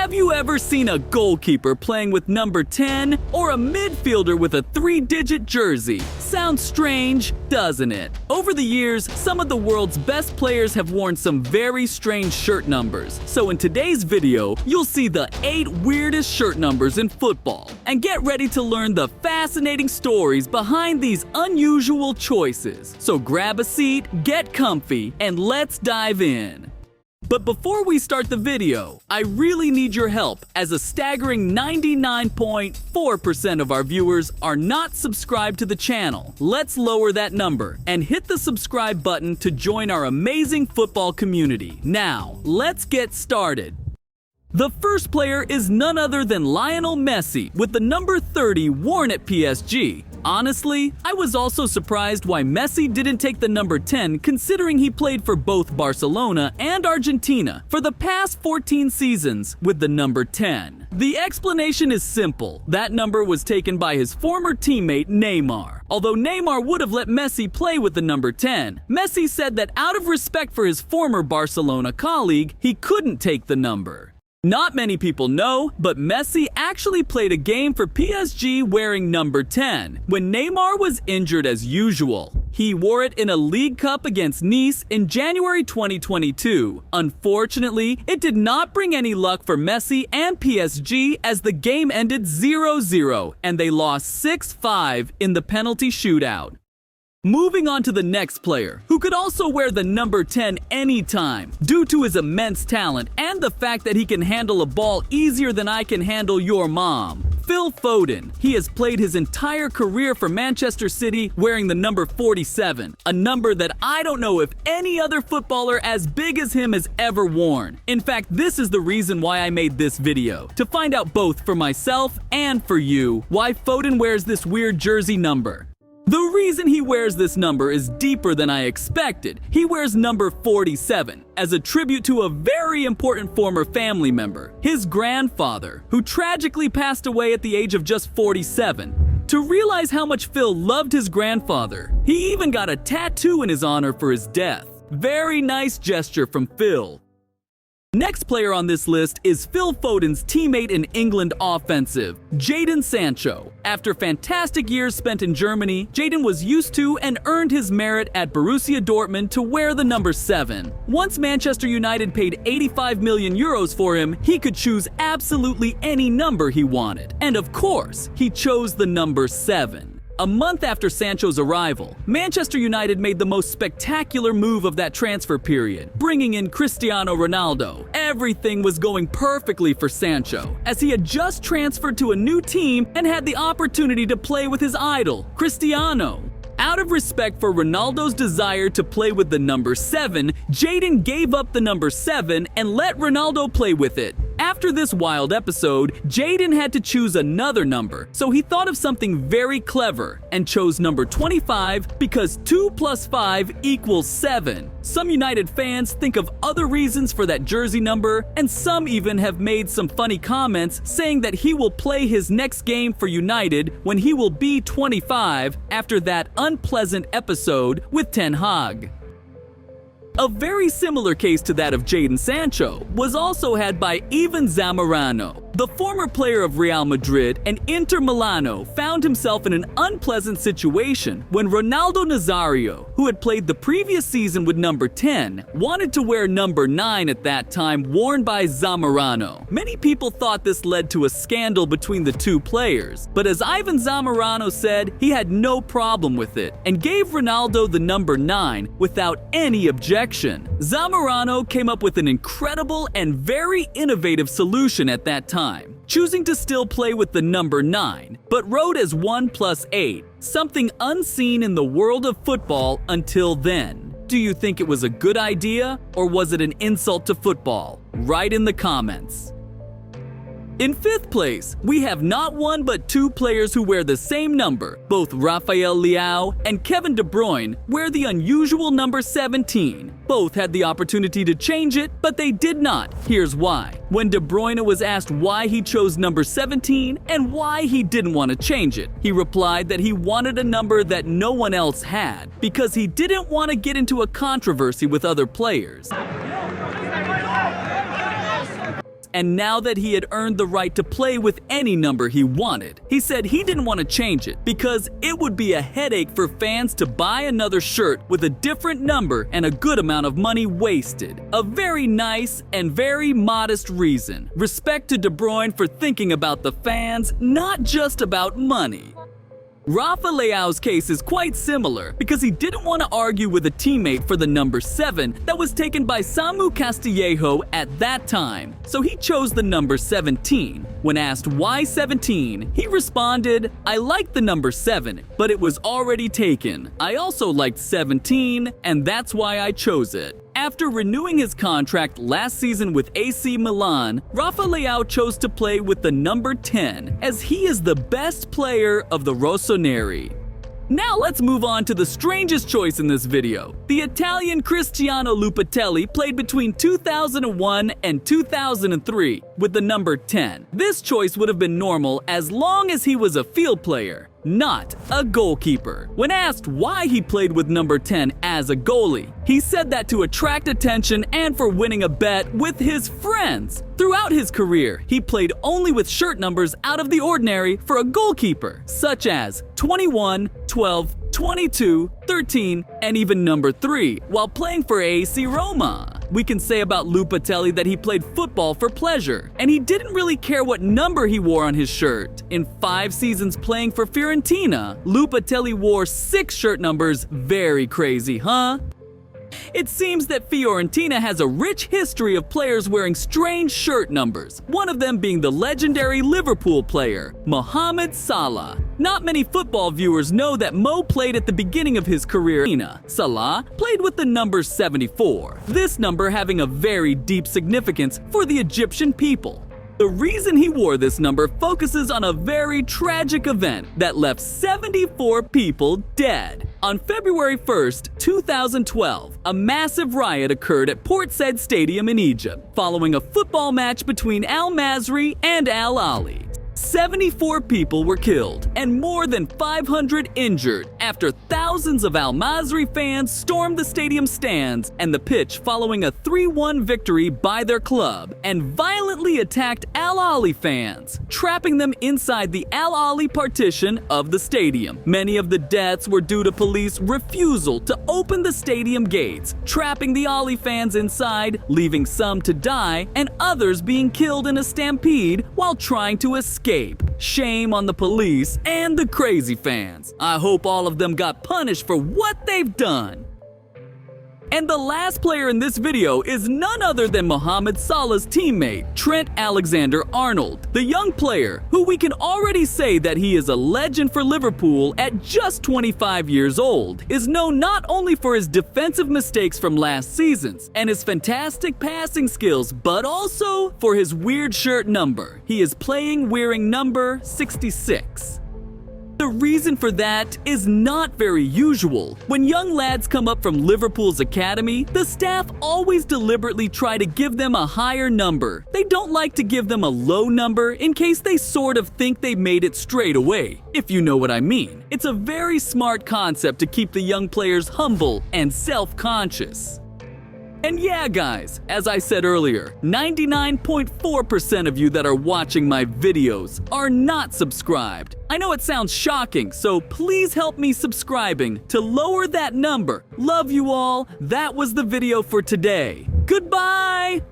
Have you ever seen a goalkeeper playing with number 10 or a midfielder with a 3-digit jersey? Sounds strange, doesn't it? Over the years, some of the world's best players have worn some very strange shirt numbers. So in today's video, you'll see the 8 weirdest shirt numbers in football. And get ready to learn the fascinating stories behind these unusual choices. So grab a seat, get comfy, and let's dive in. But before we start the video, I really need your help, as a staggering 99.4% of our viewers are not subscribed to the channel. Let's lower that number and hit the subscribe button to join our amazing football community. Now, let's get started. The first player is none other than Lionel Messi, with the number 30 worn at PSG. Honestly, I was also surprised why Messi didn't take the number 10, considering he played for both Barcelona and Argentina for the past 14 seasons with the number 10. The explanation is simple. That number was taken by his former teammate Neymar. Although Neymar would have let Messi play with the number 10, Messi said that out of respect for his former Barcelona colleague, he couldn't take the number. Not many people know, but Messi actually played a game for PSG wearing number 10 when Neymar was injured as usual. He wore it in a League Cup against Nice in January 2022. Unfortunately, it did not bring any luck for Messi and PSG, as the game ended 0-0 and they lost 6-5 in the penalty shootout. Moving on to the next player, who could also wear the number 10 anytime due to his immense talent and the fact that he can handle a ball easier than I can handle your mom. Phil Foden. He has played his entire career for Manchester City wearing the number 47, a number that I don't know if any other footballer as big as him has ever worn. In fact, this is the reason why I made this video, to find out both for myself and for you why Foden wears this weird jersey number. The reason he wears this number is deeper than I expected. He wears number 47 as a tribute to a very important former family member, his grandfather, who tragically passed away at the age of just 47. To realize how much Phil loved his grandfather, he even got a tattoo in his honor for his death. Very nice gesture from Phil. Next player on this list is Phil Foden's teammate in England offensive, Jadon Sancho. After fantastic years spent in Germany, Jadon was used to and earned his merit at Borussia Dortmund to wear the number 7. Once Manchester United paid 85 million euros for him, he could choose absolutely any number he wanted. And of course, he chose the number 7. A month after Sancho's arrival, Manchester United made the most spectacular move of that transfer period, bringing in Cristiano Ronaldo. Everything was going perfectly for Sancho, as he had just transferred to a new team and had the opportunity to play with his idol, Cristiano. Out of respect for Ronaldo's desire to play with the number 7, Jadon gave up the number 7 and let Ronaldo play with it. After this wild episode, Jadon had to choose another number, so he thought of something very clever and chose number 25 because 2 plus 5 equals 7. Some United fans think of other reasons for that jersey number, and some even have made some funny comments saying that he will play his next game for United when he will be 25 after that unpleasant episode with Ten Hag. A very similar case to that of Jadon Sancho was also had by Ivan Zamorano. The former player of Real Madrid and Inter Milano found himself in an unpleasant situation when Ronaldo Nazario, who had played the previous season with number 10, wanted to wear number 9 at that time, worn by Zamorano. Many people thought this led to a scandal between the two players, but as Ivan Zamorano said, he had no problem with it and gave Ronaldo the number 9 without any objection. Zamorano came up with an incredible and very innovative solution at that time, choosing to still play with the number 9, but wrote as 1 plus 8, something unseen in the world of football until then. Do you think it was a good idea, or was it an insult to football? Write in the comments. In 5th place, we have not one but 2 players who wear the same number. Both Rafael Leao and Kevin De Bruyne wear the unusual number 17. Both had the opportunity to change it, but they did not. Here's why. When De Bruyne was asked why he chose number 17 and why he didn't want to change it, he replied that he wanted a number that no one else had, because he didn't want to get into a controversy with other players. and now that he had earned the right to play with any number he wanted, he said he didn't want to change it because it would be a headache for fans to buy another shirt with a different number and a good amount of money wasted. A very nice and very modest reason. Respect to De Bruyne for thinking about the fans, not just about money. Rafa Leao's case is quite similar because he didn't want to argue with a teammate for the number 7 that was taken by Samu Castillejo at that time, so he chose the number 17. When asked why 17, he responded, "I liked the number 7, but it was already taken. I also liked 17, and that's why I chose it." After renewing his contract last season with AC Milan, Rafa Leao chose to play with the number 10, as he is the best player of the Rossoneri. Now let's move on to the strangest choice in this video. The Italian Cristiano Lupatelli played between 2001 and 2003 with the number 10. This choice would have been normal as long as he was a field player, not a goalkeeper. When asked why he played with number 10 as a goalie, he said that to attract attention and for winning a bet with his friends. Throughout his career, he played only with shirt numbers out of the ordinary for a goalkeeper, such as 21, 12, 22, 13, and even number 3, while playing for AC Roma. We can say about Lupatelli that he played football for pleasure, and he didn't really care what number he wore on his shirt. In 5 seasons playing for Fiorentina, Lupatelli wore 6 shirt numbers. Very crazy, huh? It seems that Fiorentina has a rich history of players wearing strange shirt numbers, one of them being the legendary Liverpool player, Mohamed Salah. Not many football viewers know that Mo played at the beginning of his career. Salah played with the number 74, this number having a very deep significance for the Egyptian people. The reason he wore this number focuses on a very tragic event that left 74 people dead. On February 1st, 2012, a massive riot occurred at Port Said Stadium in Egypt, following a football match between Al Masry and Al Ahly. 74 people were killed and more than 500 injured after thousands of Al Masry fans stormed the stadium stands and the pitch following a 3-1 victory by their club and violently attacked Al Ahly fans, trapping them inside the Al Ahly partition of the stadium. Many of the deaths were due to police refusal to open the stadium gates, trapping the Ahly fans inside, leaving some to die and others being killed in a stampede while trying to escape. Shame on the police and the crazy fans. I hope all of them got punished for what they've done. And the last player in this video is none other than Mohamed Salah's teammate, Trent Alexander-Arnold. The young player, who we can already say that he is a legend for Liverpool at just 25 years old, is known not only for his defensive mistakes from last seasons and his fantastic passing skills, but also for his weird shirt number. He is playing wearing number 66. The reason for that is not very usual. When young lads come up from Liverpool's academy, the staff always deliberately try to give them a higher number. They don't like to give them a low number in case they sort of think they made it straight away, if you know what I mean. It's a very smart concept to keep the young players humble and self-conscious. And yeah, guys, as I said earlier, 99.4% of you that are watching my videos are not subscribed. I know it sounds shocking, so please help me subscribing to lower that number. Love you all. That was the video for today. Goodbye!